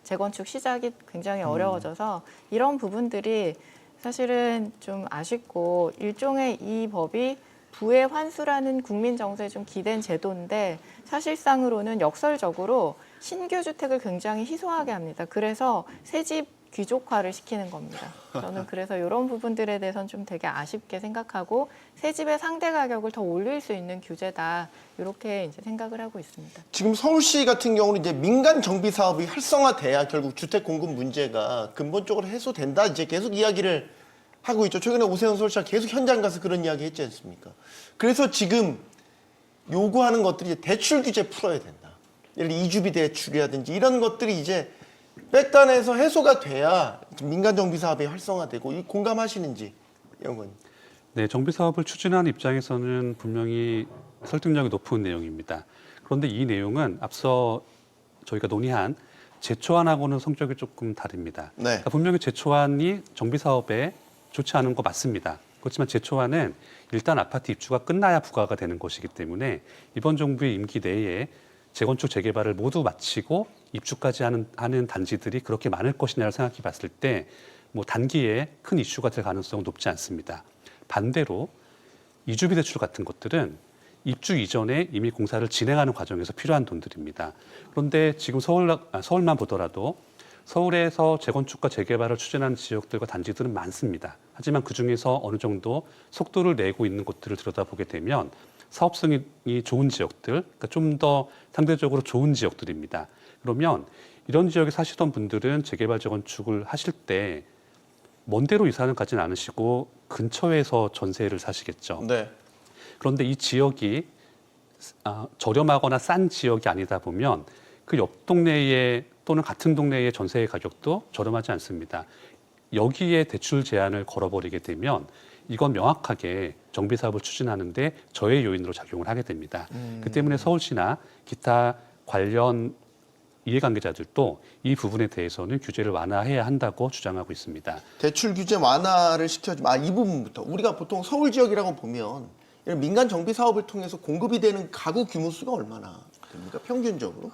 재건축 시작이 굉장히 어려워져서 이런 부분들이 사실은 좀 아쉽고 일종의 이 법이 부의 환수라는 국민 정서에 좀 기댄 제도인데 사실상으로는 역설적으로 신규 주택을 굉장히 희소하게 합니다. 그래서 새집 귀족화를 시키는 겁니다. 저는 그래서 이런 부분들에 대해서는 좀 되게 아쉽게 생각하고 새집의 상대 가격을 더 올릴 수 있는 규제다 이렇게 이제 생각을 하고 있습니다. 지금 서울시 같은 경우는 이제 민간 정비 사업이 활성화돼야 결국 주택 공급 문제가 근본적으로 해소된다 이제 계속 이야기를 하고 있죠. 최근에 오세훈 서울시장 계속 현장 가서 그런 이야기 했지 않습니까? 그래서 지금 요구하는 것들이 이제 대출 규제 풀어야 된다. 예를 들어 이주비 대출이라든지 이런 것들이 이제 백단에서 해소가 돼야 민간 정비 사업이 활성화되고 이 공감하시는지 영원. 네, 정비 사업을 추진하는 입장에서는 분명히 설득력이 높은 내용입니다. 그런데 이 내용은 앞서 저희가 논의한 제초안하고는 성격이 조금 다릅니다. 네. 그러니까 분명히 제초안이 정비 사업에 좋지 않은 거 맞습니다. 그렇지만 제초안은 일단 아파트 입주가 끝나야 부과가 되는 것이기 때문에 이번 정부의 임기 내에 재건축 재개발을 모두 마치고 입주까지 하는 단지들이 그렇게 많을 것이냐를 생각해 봤을 때 뭐 단기에 큰 이슈가 될 가능성은 높지 않습니다. 반대로 이주비 대출 같은 것들은 입주 이전에 이미 공사를 진행하는 과정에서 필요한 돈들입니다. 그런데 지금 서울만 보더라도 서울에서 재건축과 재개발을 추진하는 지역들과 단지들은 많습니다. 하지만 그중에서 어느 정도 속도를 내고 있는 곳들을 들여다보게 되면 사업성이 좋은 지역들, 그러니까 좀 더 상대적으로 좋은 지역들입니다. 그러면 이런 지역에 사시던 분들은 재개발 재건축을 하실 때 먼 데로 이사는 가진 않으시고 근처에서 전세를 사시겠죠. 네. 그런데 이 지역이 저렴하거나 싼 지역이 아니다 보면 그 옆 동네에 또는 같은 동네의 전세의 가격도 저렴하지 않습니다. 여기에 대출 제한을 걸어버리게 되면 이건 명확하게 정비 사업을 추진하는데 저해 요인으로 작용을 하게 됩니다. 그 때문에 서울시나 기타 관련 이해관계자들도 이 부분에 대해서는 규제를 완화해야 한다고 주장하고 있습니다. 대출 규제 완화를 시켜주면 이 부분부터 우리가 보통 서울 지역이라고 보면 이런 민간 정비 사업을 통해서 공급이 되는 가구 규모 수가 얼마나 됩니까? 평균적으로?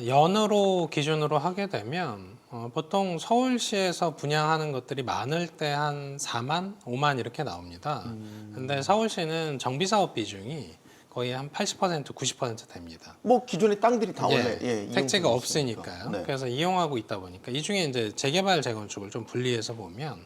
연으로 기준으로 하게 되면 보통 서울시에서 분양하는 것들이 많을 때 한 4만, 5만 이렇게 나옵니다. 근데 서울시는 정비 사업 비중이 거의 한 80%, 90% 됩니다. 뭐 기존의 땅들이 다 원래 택지가 이용되고 없으니까요. 있으니까. 네. 그래서 이용하고 있다 보니까 이 중에 이제 재개발 재건축을 좀 분리해서 보면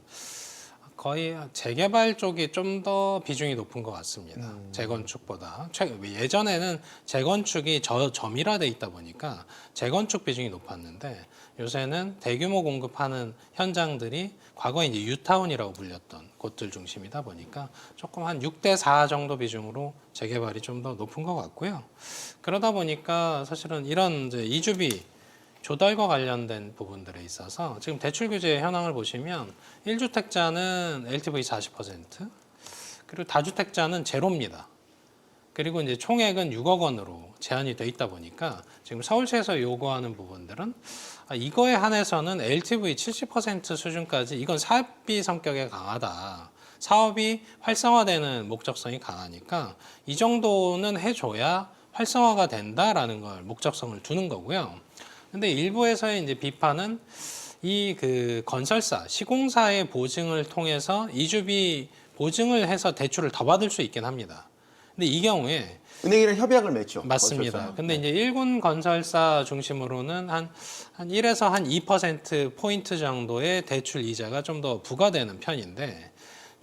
거의 재개발 쪽이 좀 더 비중이 높은 것 같습니다. 재건축보다. 예전에는 재건축이 점일화돼 있다 보니까 재건축 비중이 높았는데 요새는 대규모 공급하는 현장들이 과거에 이제 유타운이라고 불렸던 곳들 중심이다 보니까 조금 한 6대4 정도 비중으로 재개발이 좀 더 높은 것 같고요. 그러다 보니까 사실은 이런 이제 이주비 조달과 관련된 부분들에 있어서 지금 대출 규제 현황을 보시면 1주택자는 LTV 40%, 그리고 다주택자는 제로입니다. 그리고 이제 총액은 6억 원으로 제한이 돼 있다 보니까 지금 서울시에서 요구하는 부분들은 이거에 한해서는 LTV 70% 수준까지 이건 사업비 성격에 강하다. 사업이 활성화되는 목적성이 강하니까 이 정도는 해줘야 활성화가 된다라는 걸 목적성을 두는 거고요. 근데 일부에서의 이제 비판은 이 그 건설사, 시공사의 보증을 통해서 이주비 보증을 해서 대출을 더 받을 수 있긴 합니다. 근데 이 경우에 은행이랑 협약을 맺죠. 맞습니다. 건설사는. 근데 이제 일군 건설사 중심으로는 한 1에서 한 2% 포인트 정도의 대출 이자가 좀 더 부과되는 편인데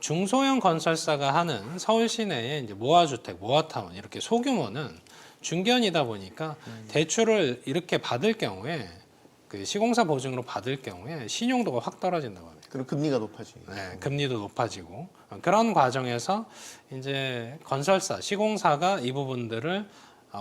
중소형 건설사가 하는 서울 시내의 이제 모아주택, 모아타운 이렇게 소규모는 중견이다 보니까 대출을 이렇게 받을 경우에 그 시공사 보증으로 받을 경우에 신용도가 확 떨어진다고 합니다. 그럼 금리가 높아지죠. 네, 금리도 높아지고 그런 과정에서 이제 건설사, 시공사가 이 부분들을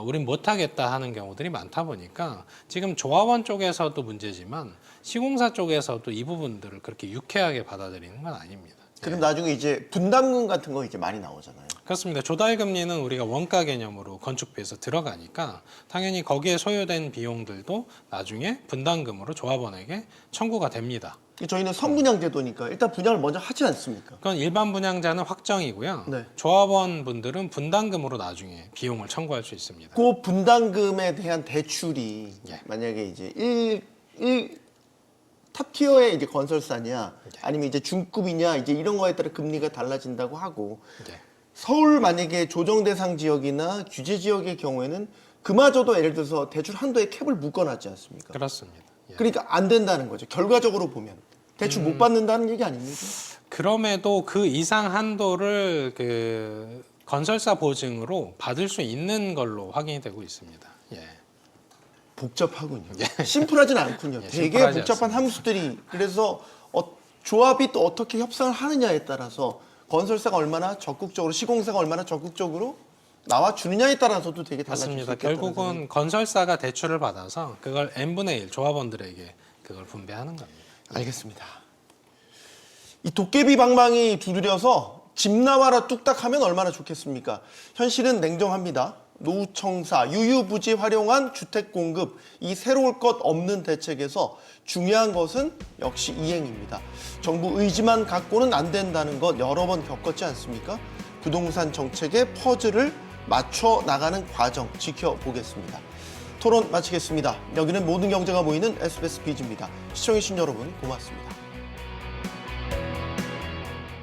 우린 못하겠다 하는 경우들이 많다 보니까 지금 조합원 쪽에서도 문제지만 시공사 쪽에서도 이 부분들을 그렇게 유쾌하게 받아들이는 건 아닙니다. 그럼 나중에 이제 분담금 같은 거 이제 많이 나오잖아요. 그렇습니다. 조달금리는 우리가 원가 개념으로 건축비에서 들어가니까 당연히 거기에 소요된 비용들도 나중에 분담금으로 조합원에게 청구가 됩니다. 저희는 선분양 제도니까 일단 분양을 먼저 하지 않습니까? 그건 일반 분양자는 확정이고요. 네. 조합원 분들은 분담금으로 나중에 비용을 청구할 수 있습니다. 그 분담금에 대한 대출이 예. 만약에 이제 탑티어의 이제 건설사냐 아니면 이제 중급이냐 이제 이런 거에 따라 금리가 달라진다고 하고 네. 서울 만약에 조정 대상 지역이나 규제 지역의 경우에는 그마저도 예를 들어서 대출 한도에 캡을 묶어놨지 않습니까? 그렇습니다. 예. 그러니까 안 된다는 거죠. 결과적으로 보면 대출 못 받는다는 얘기 아닙니까? 그럼에도 그 이상 한도를 그 건설사 보증으로 받을 수 있는 걸로 확인이 되고 있습니다. 예. 복잡하군요. 심플하진 않군요. 예, 되게 심플하지 복잡한 함수들이 그래서 조합이 또 어떻게 협상을 하느냐에 따라서 건설사가 얼마나 적극적으로 시공사가 얼마나 적극적으로 나와주느냐에 따라서도 되게 달라질 수 맞습니다. 있겠다는 결국은 건설사가 대출을 받아서 그걸 n분의 1 조합원들에게 그걸 분배하는 겁니다. 알겠습니다. 이 도깨비 방망이 두드려서 집 나와라 뚝딱 하면 얼마나 좋겠습니까? 현실은 냉정합니다. 노후청사, 유유부지 활용한 주택 공급, 이 새로울 것 없는 대책에서 중요한 것은 역시 이행입니다. 정부 의지만 갖고는 안 된다는 것 여러 번 겪었지 않습니까? 부동산 정책의 퍼즐을 맞춰 나가는 과정 지켜보겠습니다. 토론 마치겠습니다. 여기는 모든 경제가 모이는 SBS 비즈입니다. 시청해주신 여러분 고맙습니다.